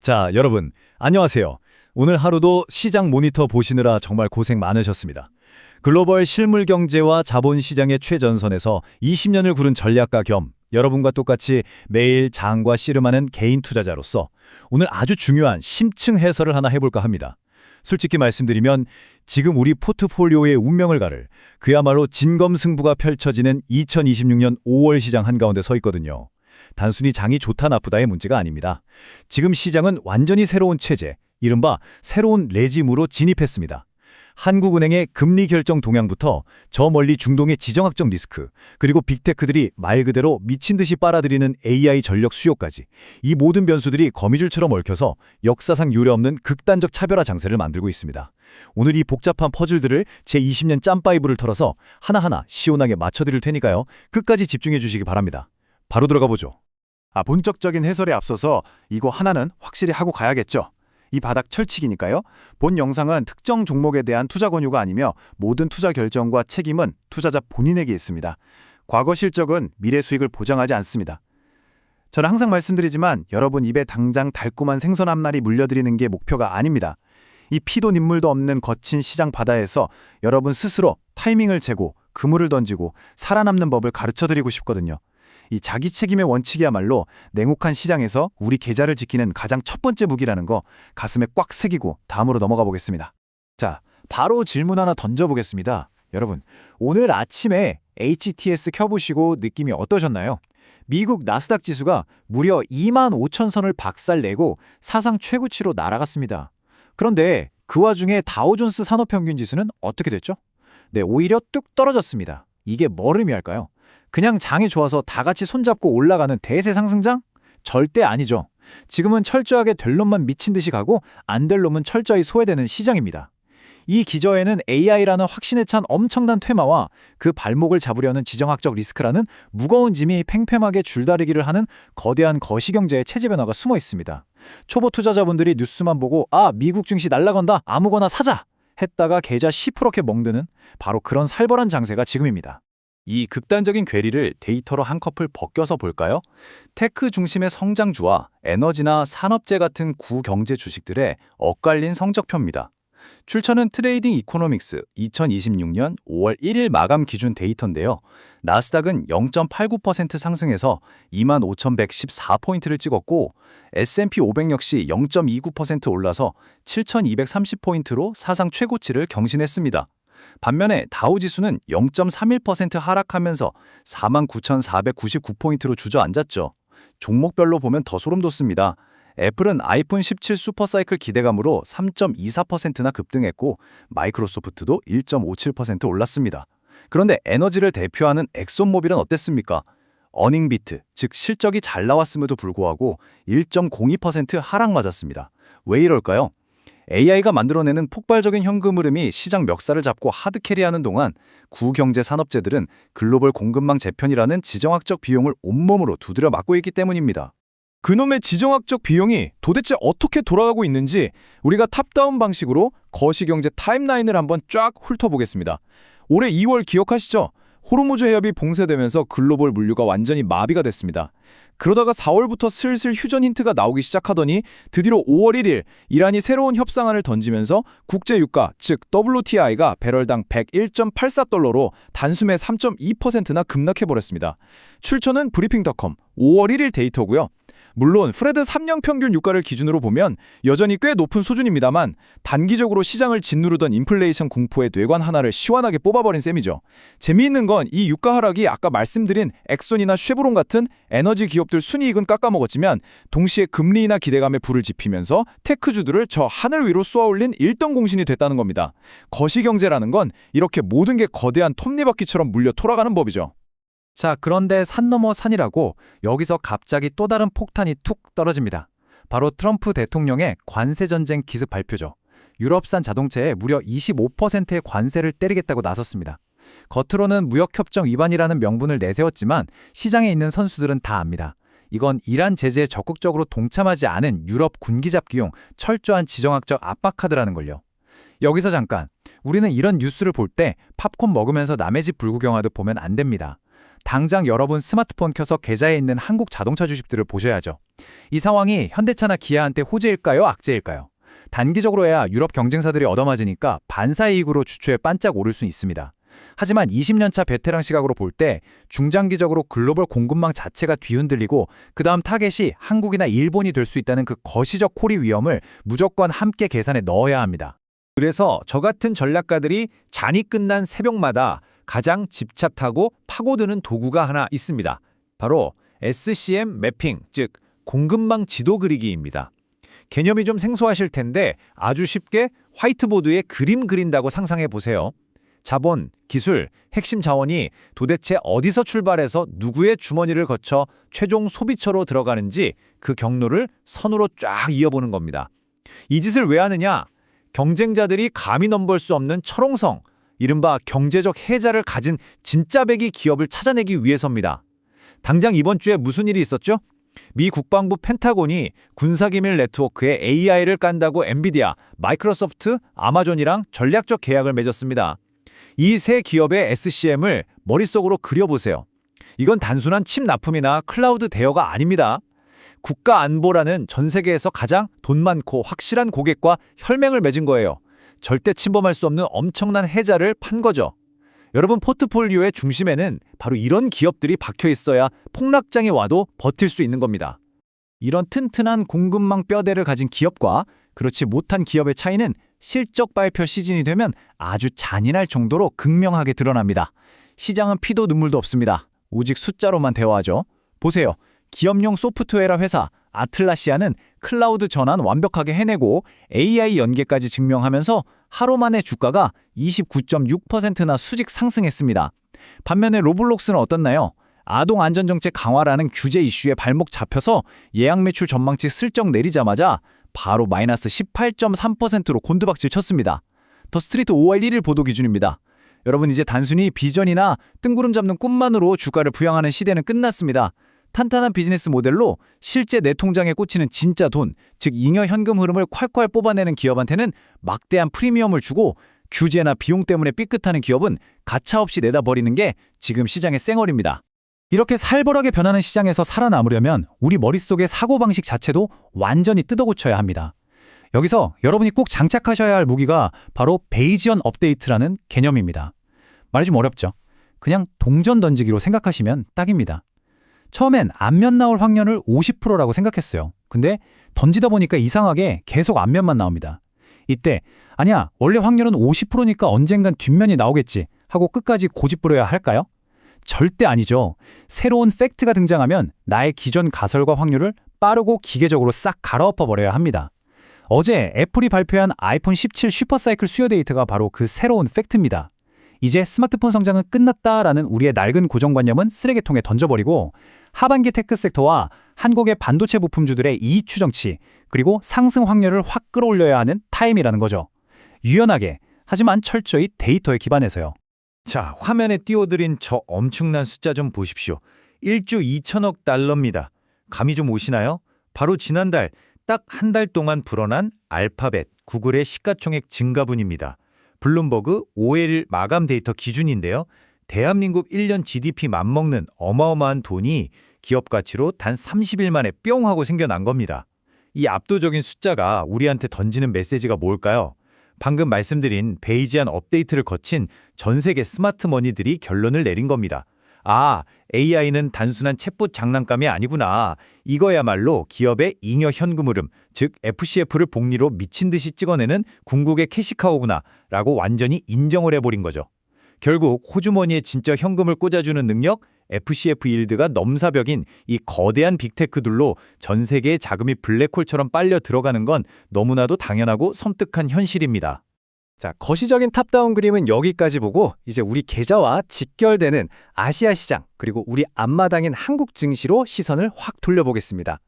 자, 여러분, 안녕하세요. 오늘 하루도 시장 모니터 보시느라 정말 고생 많으셨습니다. 글로벌 실물 경제와 자본 시장의 최전선에서 20년을 구른 전략가 겸 여러분과 똑같이 매일 장과 씨름하는 개인 투자자로서 오늘 아주 중요한 심층 해설을 하나 해볼까 합니다. 솔직히 말씀드리면 지금 우리 포트폴리오의 운명을 가를 그야말로 진검승부가 펼쳐지는 2026년 5월 시장 한가운데 서 있거든요. 단순히 장이 좋다 나쁘다의 문제가 아닙니다. 지금 시장은 완전히 새로운 체제, 이른바 새로운 레짐으로 진입했습니다. 한국은행의 금리 결정 동향부터 저 멀리 중동의 지정학적 리스크, 그리고 빅테크들이 말 그대로 미친 듯이 빨아들이는 AI 전력 수요까지 이 모든 변수들이 거미줄처럼 얽혀서 역사상 유례없는 극단적 차별화 장세를 만들고 있습니다. 오늘 이 복잡한 퍼즐들을 제20년 짬바이브를 털어서 하나하나 시원하게 맞춰드릴 테니까요. 끝까지 집중해 주시기 바랍니다. 바로 들어가 보죠. 본격적인 해설에 앞서서 이거 하나는 확실히 하고 가야겠죠. 이 바닥 철칙이니까요. 본 영상은 특정 종목에 대한 투자 권유가 아니며 모든 투자 결정과 책임은 투자자 본인에게 있습니다. 과거 실적은 미래 수익을 보장하지 않습니다. 저는 항상 말씀드리지만 여러분 입에 당장 달콤한 생선 한 마리 물려드리는 게 목표가 아닙니다. 이 피도 눈물도 없는 거친 시장 바다에서 여러분 스스로 타이밍을 재고 그물을 던지고 살아남는 법을 가르쳐드리고 싶거든요. 이 자기 책임의 원칙이야말로 냉혹한 시장에서 우리 계좌를 지키는 가장 첫 번째 무기라는 거 가슴에 꽉 새기고 다음으로 넘어가 보겠습니다. 자, 바로 질문 하나 던져보겠습니다. 여러분, 오늘 아침에 HTS 켜보시고 느낌이 어떠셨나요? 미국 나스닥 지수가 무려 25,000선을 박살내고 사상 최고치로 날아갔습니다. 그런데 그 와중에 다우존스 산업평균 지수는 어떻게 됐죠? 네, 오히려 뚝 떨어졌습니다. 이게 뭘 의미할까요? 그냥 장이 좋아서 다 같이 손잡고 올라가는 대세 상승장? 절대 아니죠. 지금은 철저하게 될 놈만 미친 듯이 가고 안 될 놈은 철저히 소외되는 시장입니다. 이 기저에는 AI라는 확신에 찬 엄청난 퇴마와 그 발목을 잡으려는 지정학적 리스크라는 무거운 짐이 팽팽하게 줄다리기를 하는 거대한 거시경제의 체제 변화가 숨어 있습니다. 초보 투자자분들이 뉴스만 보고 미국 증시 날라간다, 아무거나 사자! 했다가 계좌 시퍼렇게 멍드는 바로 그런 살벌한 장세가 지금입니다. 이 극단적인 괴리를 데이터로 한꺼풀 벗겨서 볼까요? 테크 중심의 성장주와 에너지나 산업재 같은 구경제 주식들의 엇갈린 성적표입니다. 출처는 트레이딩 이코노믹스 2026년 5월 1일 마감 기준 데이터인데요. 나스닥은 0.89% 상승해서 25,114포인트를 찍었고 S&P 500 역시 0.29% 올라서 7,230포인트로 사상 최고치를 경신했습니다. 반면에 다우지수는 0.31% 하락하면서 49,499포인트로 주저앉았죠. 종목별로 보면 더 소름 돋습니다. 애플은 아이폰 17 슈퍼사이클 기대감으로 3.24%나 급등했고 마이크로소프트도 1.57% 올랐습니다. 그런데 에너지를 대표하는 엑손모빌은 어땠습니까? 어닝비트, 즉 실적이 잘 나왔음에도 불구하고 1.02% 하락 맞았습니다. 왜 이럴까요? AI가 만들어내는 폭발적인 현금 흐름이 시장 멱살을 잡고 하드캐리하는 동안 구경제 산업재들은 글로벌 공급망 재편이라는 지정학적 비용을 온몸으로 두드려 맞고 있기 때문입니다. 그놈의 지정학적 비용이 도대체 어떻게 돌아가고 있는지 우리가 탑다운 방식으로 거시경제 타임라인을 한번 쫙 훑어보겠습니다. 올해 2월 기억하시죠? 호르무즈 해협이 봉쇄되면서 글로벌 물류가 완전히 마비가 됐습니다. 그러다가 4월부터 슬슬 휴전 힌트가 나오기 시작하더니 드디어 5월 1일 이란이 새로운 협상안을 던지면서 국제유가, 즉 WTI가 배럴당 101.84달러로 단숨에 3.2%나 급락해버렸습니다. 출처는 브리핑닷컴 5월 1일 데이터고요. 물론 프레드 3년 평균 유가를 기준으로 보면 여전히 꽤 높은 수준입니다만 단기적으로 시장을 짓누르던 인플레이션 공포의 뇌관 하나를 시원하게 뽑아버린 셈이죠. 재미있는 건 이 유가 하락이 아까 말씀드린 엑손이나 쉐보론 같은 에너지 기업들 순이익은 깎아먹었지만 동시에 금리나 기대감에 불을 지피면서 테크주들을 저 하늘 위로 쏘아올린 일등 공신이 됐다는 겁니다. 거시경제라는 건 이렇게 모든 게 거대한 톱니바퀴처럼 물려 돌아가는 법이죠. 자, 그런데 산 넘어 산이라고 여기서 갑자기 또 다른 폭탄이 툭 떨어집니다. 바로 트럼프 대통령의 관세전쟁 기습 발표죠. 유럽산 자동차에 무려 25%의 관세를 때리겠다고 나섰습니다. 겉으로는 무역협정 위반이라는 명분을 내세웠지만 시장에 있는 선수들은 다 압니다. 이건 이란 제재에 적극적으로 동참하지 않은 유럽 군기잡기용 철저한 지정학적 압박카드라는 걸요. 여기서 잠깐, 우리는 이런 뉴스를 볼 때 팝콘 먹으면서 남의 집 불구경하듯 보면 안 됩니다. 당장 여러분 스마트폰 켜서 계좌에 있는 한국 자동차 주식들을 보셔야죠. 이 상황이 현대차나 기아한테 호재일까요, 악재일까요? 단기적으로야 유럽 경쟁사들이 얻어맞으니까 반사이익으로 주초에 반짝 오를 수 있습니다. 하지만 20년차 베테랑 시각으로 볼 때 중장기적으로 글로벌 공급망 자체가 뒤흔들리고 그 다음 타겟이 한국이나 일본이 될 수 있다는 그 거시적 코리 위험을 무조건 함께 계산에 넣어야 합니다. 그래서 저 같은 전략가들이 잔이 끝난 새벽마다 가장 집착하고 파고드는 도구가 하나 있습니다. 바로 SCM 매핑, 즉 공급망 지도 그리기입니다. 개념이 좀 생소하실 텐데 아주 쉽게 화이트보드에 그림 그린다고 상상해 보세요. 자본, 기술, 핵심 자원이 도대체 어디서 출발해서 누구의 주머니를 거쳐 최종 소비처로 들어가는지 그 경로를 선으로 쫙 이어보는 겁니다. 이 짓을 왜 하느냐? 경쟁자들이 감히 넘볼 수 없는 철옹성, 이른바 경제적 해자를 가진 진짜 배기 기업을 찾아내기 위해서입니다. 당장 이번 주에 무슨 일이 있었죠? 미 국방부 펜타곤이 군사기밀 네트워크에 AI를 깐다고 엔비디아, 마이크로소프트, 아마존이랑 전략적 계약을 맺었습니다. 이 세 기업의 SCM을 머릿속으로 그려보세요. 이건 단순한 칩 납품이나 클라우드 대여가 아닙니다. 국가 안보라는 전 세계에서 가장 돈 많고 확실한 고객과 혈맹을 맺은 거예요. 절대 침범할 수 없는 엄청난 해자를 판 거죠. 여러분 포트폴리오의 중심에는 바로 이런 기업들이 박혀 있어야 폭락장이 와도 버틸 수 있는 겁니다. 이런 튼튼한 공급망 뼈대를 가진 기업과 그렇지 못한 기업의 차이는 실적 발표 시즌이 되면 아주 잔인할 정도로 극명하게 드러납니다. 시장은 피도 눈물도 없습니다. 오직 숫자로만 대화하죠. 보세요. 기업용 소프트웨어 회사 아틀라시아는 클라우드 전환 완벽하게 해내고 AI 연계까지 증명하면서 하루 만에 주가가 29.6%나 수직 상승했습니다. 반면에 로블록스는 어떻나요? 아동 안전정책 강화라는 규제 이슈에 발목 잡혀서 예약 매출 전망치 슬쩍 내리자마자 바로 마이너스 18.3%로 곤두박질 쳤습니다. 더 스트리트 5월 1일 보도 기준입니다. 여러분 이제 단순히 비전이나 뜬구름 잡는 꿈만으로 주가를 부양하는 시대는 끝났습니다. 탄탄한 비즈니스 모델로 실제 내 통장에 꽂히는 진짜 돈, 즉 잉여 현금 흐름을 콸콸 뽑아내는 기업한테는 막대한 프리미엄을 주고 규제나 비용 때문에 삐끗하는 기업은 가차없이 내다버리는 게 지금 시장의 쌩얼입니다. 이렇게 살벌하게 변하는 시장에서 살아남으려면 우리 머릿속의 사고방식 자체도 완전히 뜯어고쳐야 합니다. 여기서 여러분이 꼭 장착하셔야 할 무기가 바로 베이지언 업데이트라는 개념입니다. 말이 좀 어렵죠? 그냥 동전 던지기로 생각하시면 딱입니다. 처음엔 앞면 나올 확률을 50%라고 생각했어요. 근데 던지다 보니까 이상하게 계속 앞면만 나옵니다. 이때 아니야 원래 확률은 50%니까 언젠간 뒷면이 나오겠지 하고 끝까지 고집부려야 할까요? 절대 아니죠. 새로운 팩트가 등장하면 나의 기존 가설과 확률을 빠르고 기계적으로 싹 갈아엎어 버려야 합니다. 어제 애플이 발표한 아이폰 17 슈퍼사이클 수요 데이터가 바로 그 새로운 팩트입니다. 이제 스마트폰 성장은 끝났다라는 우리의 낡은 고정관념은 쓰레기통에 던져버리고 하반기 테크 섹터와 한국의 반도체 부품주들의 이익 추정치 그리고 상승 확률을 확 끌어올려야 하는 타임이라는 거죠. 유연하게 하지만 철저히 데이터에 기반해서요. 자, 화면에 띄워드린 저 엄청난 숫자 좀 보십시오. 1조 2천억 달러입니다. 감이 좀 오시나요? 바로 지난달 딱 한 달 동안 불어난 알파벳, 구글의 시가총액 증가분입니다. 블룸버그 5일 마감 데이터 기준인데요. 대한민국 1년 GDP 맞먹는 어마어마한 돈이 기업 가치로 단 30일 만에 뿅 하고 생겨난 겁니다. 이 압도적인 숫자가 우리한테 던지는 메시지가 뭘까요? 방금 말씀드린 베이지안 업데이트를 거친 전 세계 스마트 머니들이 결론을 내린 겁니다. 아, AI는 단순한 챗봇 장난감이 아니구나. 이거야말로 기업의 잉여 현금 흐름, 즉 FCF를 복리로 미친 듯이 찍어내는 궁극의 캐시카우구나 라고 완전히 인정을 해버린 거죠. 결국 호주머니에 진짜 현금을 꽂아주는 능력, FCF 일드가 넘사벽인 이 거대한 빅테크들로 전 세계의 자금이 블랙홀처럼 빨려 들어가는 건 너무나도 당연하고 섬뜩한 현실입니다. 자, 거시적인 탑다운 그림은 여기까지 보고 이제 우리 계좌와 직결되는 아시아 시장 그리고 우리 앞마당인 한국 증시로 시선을 확 돌려보겠습니다.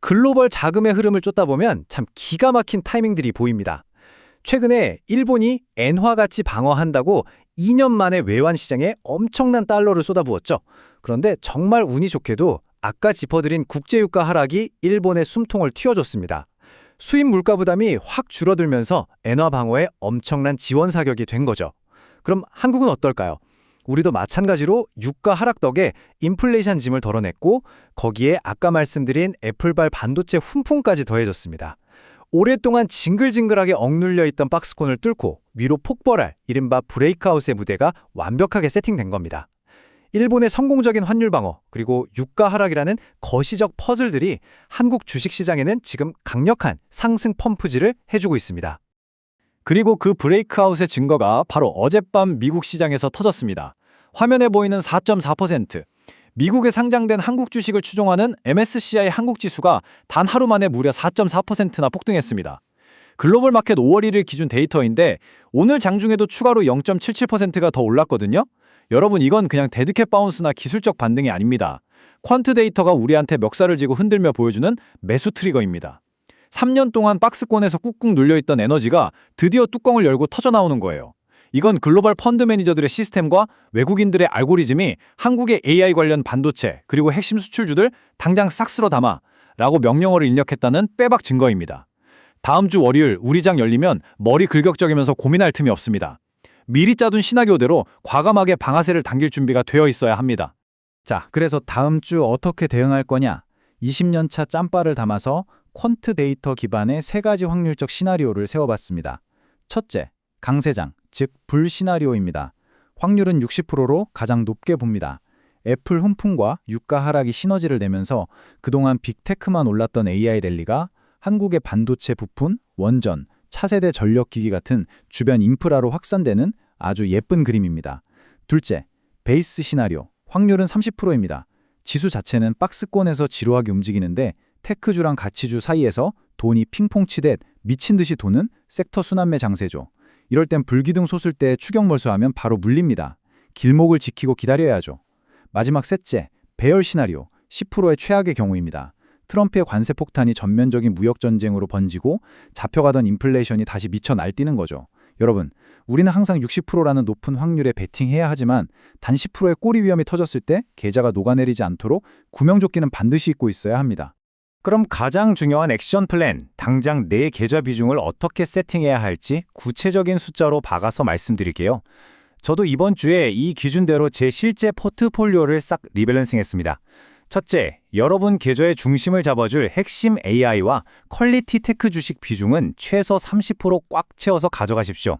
글로벌 자금의 흐름을 쫓다 보면 참 기가 막힌 타이밍들이 보입니다. 최근에 일본이 엔화같이 방어한다고 2년 만에 외환 시장에 엄청난 달러를 쏟아부었죠. 그런데 정말 운이 좋게도 아까 짚어드린 국제유가 하락이 일본의 숨통을 틔워줬습니다. 수입 물가 부담이 확 줄어들면서 엔화 방어에 엄청난 지원 사격이 된 거죠. 그럼 한국은 어떨까요? 우리도 마찬가지로 유가 하락 덕에 인플레이션 짐을 덜어냈고 거기에 아까 말씀드린 애플발 반도체 훈풍까지 더해졌습니다. 오랫동안 징글징글하게 억눌려 있던 박스권을 뚫고 위로 폭발할 이른바 브레이크아웃의 무대가 완벽하게 세팅된 겁니다. 일본의 성공적인 환율 방어 그리고 유가 하락이라는 거시적 퍼즐들이 한국 주식시장에는 지금 강력한 상승 펌프질을 해주고 있습니다. 그리고 그 브레이크아웃의 증거가 바로 어젯밤 미국 시장에서 터졌습니다. 화면에 보이는 4.4%. 미국에 상장된 한국 주식을 추종하는 MSCI 한국 지수가 단 하루 만에 무려 4.4%나 폭등했습니다. 글로벌 마켓 5월 1일 기준 데이터인데 오늘 장중에도 추가로 0.77%가 더 올랐거든요. 여러분 이건 그냥 데드캣 바운스나 기술적 반등이 아닙니다. 퀀트 데이터가 우리한테 멱살을 쥐고 흔들며 보여주는 매수 트리거입니다. 3년 동안 박스권에서 꾹꾹 눌려있던 에너지가 드디어 뚜껑을 열고 터져나오는 거예요. 이건 글로벌 펀드 매니저들의 시스템과 외국인들의 알고리즘이 한국의 AI 관련 반도체 그리고 핵심 수출주들 당장 싹 쓸어 담아 라고 명령어를 입력했다는 빼박 증거입니다. 다음 주 월요일 우리 장 열리면 머리 긁적이면서 고민할 틈이 없습니다. 미리 짜둔 시나리오대로 과감하게 방아쇠를 당길 준비가 되어 있어야 합니다. 자, 그래서 다음 주 어떻게 대응할 거냐? 20년차 짬바를 담아서 퀀트 데이터 기반의 3가지 확률적 시나리오를 세워봤습니다. 첫째, 강세장, 즉 불시나리오입니다. 확률은 60%로 가장 높게 봅니다. 애플 훈풍과 유가 하락이 시너지를 내면서 그동안 빅테크만 올랐던 AI 랠리가 한국의 반도체 부품, 원전, 차세대 전력기기 같은 주변 인프라로 확산되는 아주 예쁜 그림입니다. 둘째, 베이스 시나리오, 확률은 30%입니다. 지수 자체는 박스권에서 지루하게 움직이는데 테크주랑 가치주 사이에서 돈이 핑퐁 치듯 미친 듯이 도는 섹터 순환매 장세죠. 이럴 땐 불기둥 솟을 때 추격 몰수하면 바로 물립니다. 길목을 지키고 기다려야죠. 마지막 셋째, 배열 시나리오, 10%의 최악의 경우입니다. 트럼프의 관세 폭탄이 전면적인 무역 전쟁으로 번지고 잡혀가던 인플레이션이 다시 미쳐 날뛰는 거죠. 여러분, 우리는 항상 60%라는 높은 확률에 베팅해야 하지만 단 10%의 꼬리 위험이 터졌을 때 계좌가 녹아내리지 않도록 구명조끼는 반드시 입고 있어야 합니다. 그럼 가장 중요한 액션 플랜, 당장 내 계좌 비중을 어떻게 세팅해야 할지 구체적인 숫자로 박아서 말씀드릴게요. 저도 이번 주에 이 기준대로 제 실제 포트폴리오를 싹 리밸런싱했습니다. 첫째, 여러분 계좌의 중심을 잡아줄 핵심 AI와 퀄리티 테크 주식 비중은 최소 30%꽉 채워서 가져가십시오.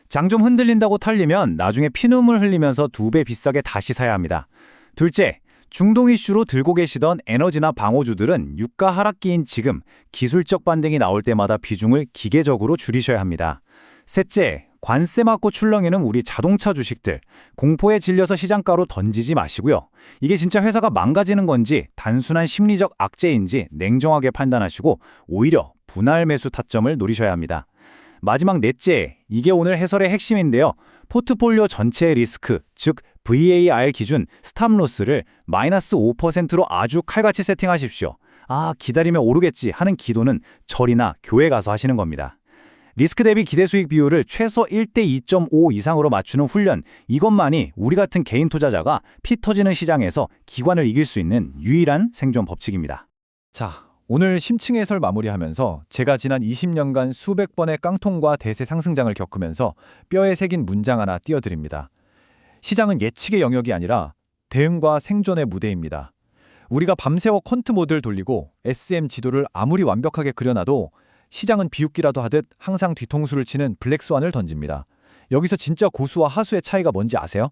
장 좀 흔들린다고 털리면 나중에 피눈물 흘리면서 2배 비싸게 다시 사야 합니다. 둘째, 중동 이슈로 들고 계시던 에너지나 방어주들은 유가 하락기인 지금 기술적 반등이 나올 때마다 비중을 기계적으로 줄이셔야 합니다. 셋째, 관세 맞고 출렁이는 우리 자동차 주식들, 공포에 질려서 시장가로 던지지 마시고요. 이게 진짜 회사가 망가지는 건지 단순한 심리적 악재인지 냉정하게 판단하시고 오히려 분할 매수 타점을 노리셔야 합니다. 마지막 넷째, 이게 오늘 해설의 핵심인데요. 포트폴리오 전체의 리스크, 즉 VAR 기준 스탑로스를 마이너스 5%로 아주 칼같이 세팅하십시오. 아, 기다리면 오르겠지 하는 기도는 절이나 교회 가서 하시는 겁니다. 리스크 대비 기대 수익 비율을 최소 1대 2.5 이상으로 맞추는 훈련, 이것만이 우리 같은 개인 투자자가 피 터지는 시장에서 기관을 이길 수 있는 유일한 생존 법칙입니다. 자, 오늘 심층 해설 마무리하면서 제가 지난 20년간 수백 번의 깡통과 대세 상승장을 겪으면서 뼈에 새긴 문장 하나 띄워드립니다. 시장은 예측의 영역이 아니라 대응과 생존의 무대입니다. 우리가 밤새워 퀀트 모드를 돌리고 SM 지도를 아무리 완벽하게 그려놔도 시장은 비웃기라도 하듯 항상 뒤통수를 치는 블랙스완을 던집니다. 여기서 진짜 고수와 하수의 차이가 뭔지 아세요?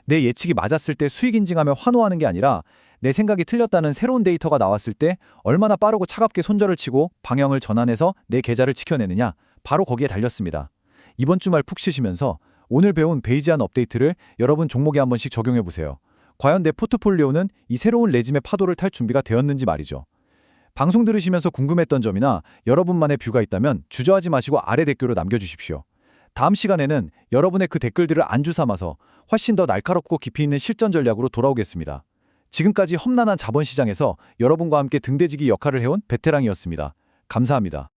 내 예측이 맞았을 때 수익 인증하며 환호하는 게 아니라 내 생각이 틀렸다는 새로운 데이터가 나왔을 때 얼마나 빠르고 차갑게 손절을 치고 방향을 전환해서 내 계좌를 지켜내느냐, 바로 거기에 달렸습니다. 이번 주말 푹 쉬시면서 오늘 배운 베이지안 업데이트를 여러분 종목에 한 번씩 적용해보세요. 과연 내 포트폴리오는 이 새로운 레짐의 파도를 탈 준비가 되었는지 말이죠. 방송 들으시면서 궁금했던 점이나 여러분만의 뷰가 있다면 주저하지 마시고 아래 댓글로 남겨주십시오. 다음 시간에는 여러분의 그 댓글들을 안주 삼아서 훨씬 더 날카롭고 깊이 있는 실전 전략으로 돌아오겠습니다. 지금까지 험난한 자본시장에서 여러분과 함께 등대지기 역할을 해온 베테랑이었습니다. 감사합니다.